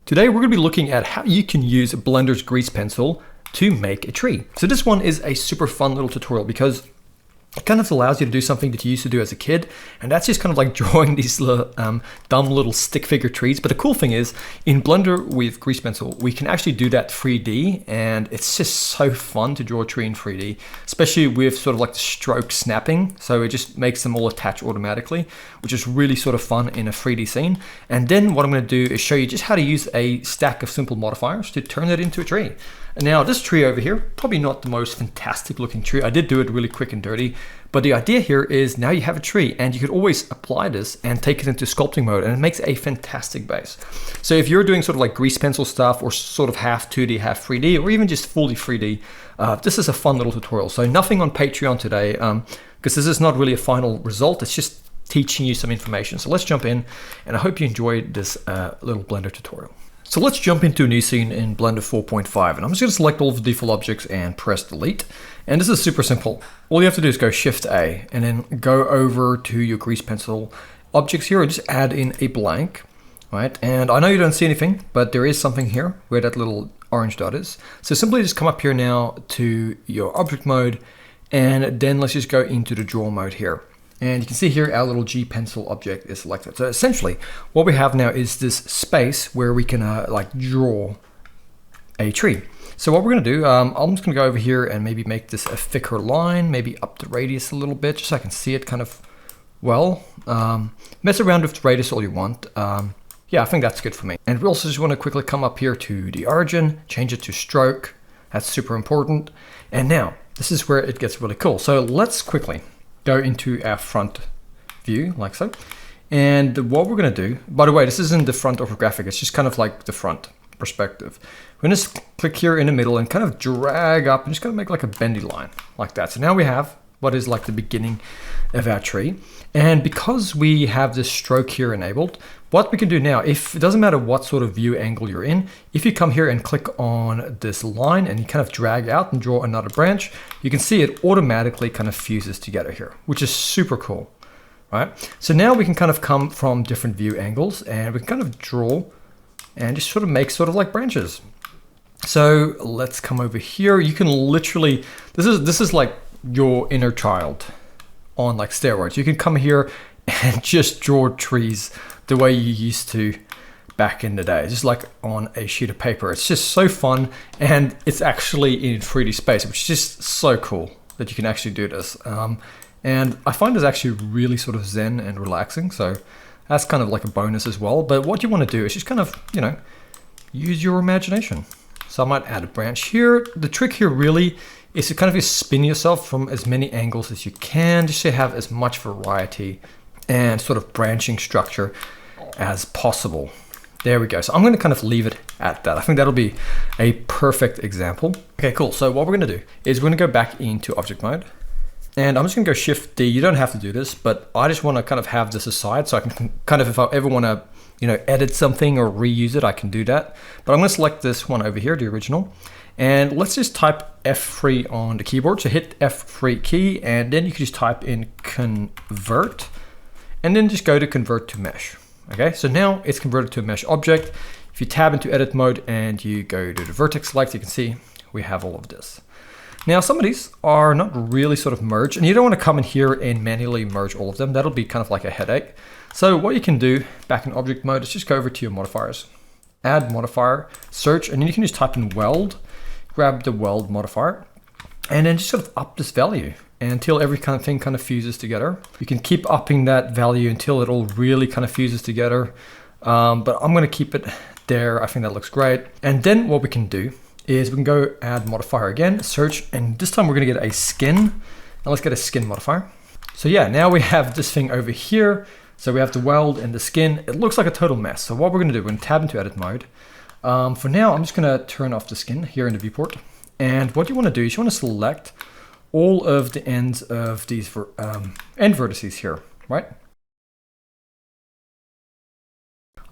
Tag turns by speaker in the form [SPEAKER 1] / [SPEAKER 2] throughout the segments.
[SPEAKER 1] Today we're going to be looking at how you can use Blender's grease pencil to make a tree. So this one is a super fun little tutorial because it kind of allows you to do something that you used to do as a kid, and that's just kind of like drawing these little, dumb little stick figure trees. But the cool thing is, in Blender with grease pencil, we can actually do that 3D, and it's just so fun to draw a tree in 3D, especially with sort of like the stroke snapping. So it just makes them all attach automatically, which is really sort of fun in a 3D scene. And then what I'm going to do is show you just how to use a stack of simple modifiers to turn it into a tree. And now this tree over here, probably not the most fantastic looking tree. I did do it really quick and dirty, but the idea here is now you have a tree and you could always apply this and take it into sculpting mode, and it makes a fantastic base. So if you're doing sort of like grease pencil stuff or sort of half 2D, half 3D, or even just fully 3D, this is a fun little tutorial. So nothing on Patreon today, because this is not really a final result. It's just teaching you some information. So let's jump in, and I hope you enjoyed this little Blender tutorial. So let's jump into a new scene in Blender 4.5, and I'm just going to select all of the default objects and press delete. And this is super simple. All you have to do is go Shift A and then go over to your grease pencil objects here and just add in a blank, right? And I know you don't see anything, but there is something here where that little orange dot is. So simply just come up here now to your object mode, and then let's just go into the draw mode here. And you can see here our little G pencil object is selected. So essentially what we have now is this space where we can like draw a tree. So what we're going to do, I'm just going to go over here and maybe make this a thicker line, maybe up the radius a little bit, just so I can see it kind of well. Mess around with the radius all you want. Yeah, I think that's good for me. And we also just want to quickly come up here to the origin, change it to stroke. That's super important. And now this is where it gets really cool. So let's quickly go into our front view like so. And what we're going to do, by the way, this isn't the front orthographic, it's just kind of like the front perspective. We're going to click here in the middle and kind of drag up and just kind of make like a bendy line like that. So now we have what is like the beginning of our tree. And because we have this stroke here enabled, what we can do now, if it doesn't matter what sort of view angle you're in, if you come here and click on this line and you kind of drag out and draw another branch, you can see it automatically kind of fuses together here, which is super cool, right? So now we can kind of come from different view angles and we can kind of draw and just sort of make sort of like branches. So let's come over here. You can literally, this is like your inner child on like steroids. You can come here and just draw trees the way you used to back in the day, just like on a sheet of paper. It's just so fun, and it's actually in 3D space, which is just so cool that you can actually do this. And I find it's actually really sort of zen and relaxing, so that's kind of like a bonus as well. But what you want to do is just kind of, you know, use your imagination. So I might add a branch here. The trick here really is to kind of just spin yourself from as many angles as you can, just to have as much variety and sort of branching structure as possible. There we go. So I'm going to kind of leave it at that. I think that'll be a perfect example. Okay, cool. So what we're going to do is we're going to go back into object mode, and I'm just going to go Shift D. You don't have to do this, but I just want to kind of have this aside so I can kind of, if I ever want to, you know, edit something or reuse it, I can do that. But I'm going to select this one over here, the original. And let's just type F3 on the keyboard. So hit F3 key, and then you can just type in convert, and then just go to convert to mesh. Okay, so now it's converted to a mesh object. If you tab into edit mode and you go to the vertex select, you can see we have all of this. Now some of these are not really sort of merged, and you don't want to come in here and manually merge all of them. That'll be kind of like a headache. So what you can do back in object mode is just go over to your modifiers, add modifier, search, and then you can just type in weld, grab the weld modifier, and then just sort of up this value until every kind of thing kind of fuses together. You can keep upping that value until it all really kind of fuses together. But I'm going to keep it there. I think that looks great. And then what we can do is we can go add modifier again, search, and this time we're going to get a skin. And let's get a skin modifier. So yeah, now we have this thing over here. So we have the weld and the skin. It looks like a total mess. So what we're going to do, we're going to tab into edit mode. For now, I'm just going to turn off the skin here in the viewport. And what you want to do is you want to select all of the ends of these end vertices here, right?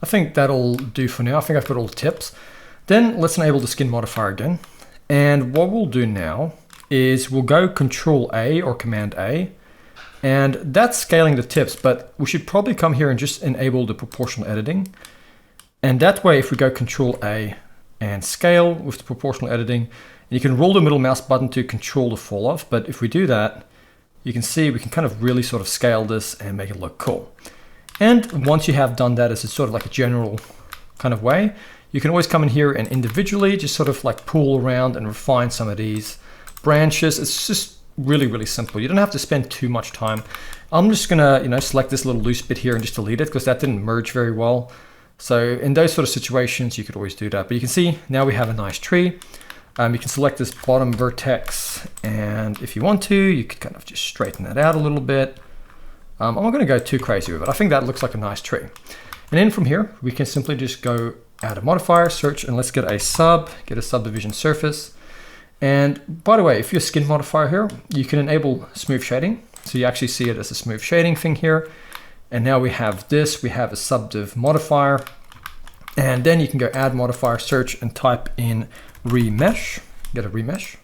[SPEAKER 1] I think that'll do for now. I think I've got all the tips. Then let's enable the skin modifier again. And what we'll do now is we'll go Control A or Command A, and that's scaling the tips, but we should probably come here and just enable the proportional editing. And that way, if we go Control A and scale with the proportional editing, you can roll the middle mouse button to control the fall off. But if we do that, you can see we can kind of really sort of scale this and make it look cool. And once you have done that as a sort of like a general kind of way, you can always come in here and individually just sort of like pull around and refine some of these branches. It's just really, really simple. You don't have to spend too much time. I'm just gonna, select this little loose bit here and just delete it because that didn't merge very well. So in those sort of situations, you could always do that. But you can see now we have a nice tree. You can select this bottom vertex, and if you want to, you could kind of just straighten that out a little bit. I'm not going to go too crazy with it. I think that looks like a nice tree. And then from here, we can simply just go add a modifier, search, and let's get a subdivision surface. And by the way, if you're skin modifier here, you can enable smooth shading. So you actually see it as a smooth shading thing here. And now we have this, we have a subdiv modifier. And then you can go add modifier, search, and type in remesh, get a remesh.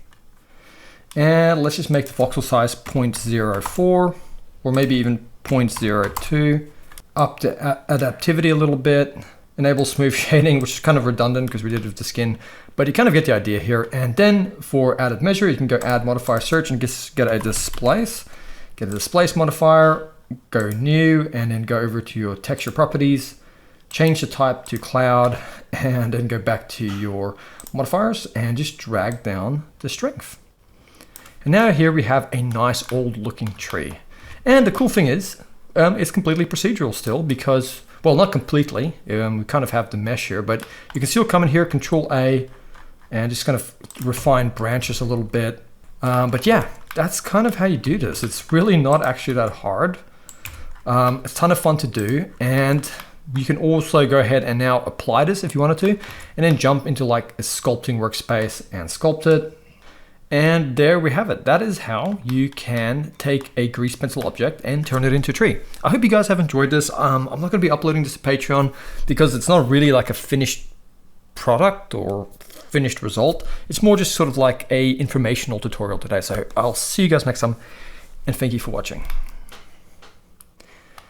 [SPEAKER 1] And let's just make the voxel size 0.04 or maybe even 0.02. Up the adaptivity a little bit. Enable smooth shading, which is kind of redundant because we did it with the skin, but you kind of get the idea here. And then for added measure, you can go add modifier, search, and get a displace. Get a displace modifier, go new, and then go over to your texture properties. Change the type to cloud, and then go back to your modifiers and just drag down the strength. And now here we have a nice old looking tree. And the cool thing is, it's completely procedural still because, well, not completely. We kind of have the mesh here, but you can still come in here, Control A, and just kind of refine branches a little bit. But yeah, that's kind of how you do this. It's really not actually that hard. It's a ton of fun to do, and you can also go ahead and now apply this if you wanted to, and then jump into like a sculpting workspace and sculpt it. And there we have it. That is how you can take a grease pencil object and turn it into a tree. I hope you guys have enjoyed this. I'm not going to be uploading this to Patreon because it's not really like a finished product or finished result. It's more just sort of like a informational tutorial today. So I'll see you guys next time, and thank you for watching.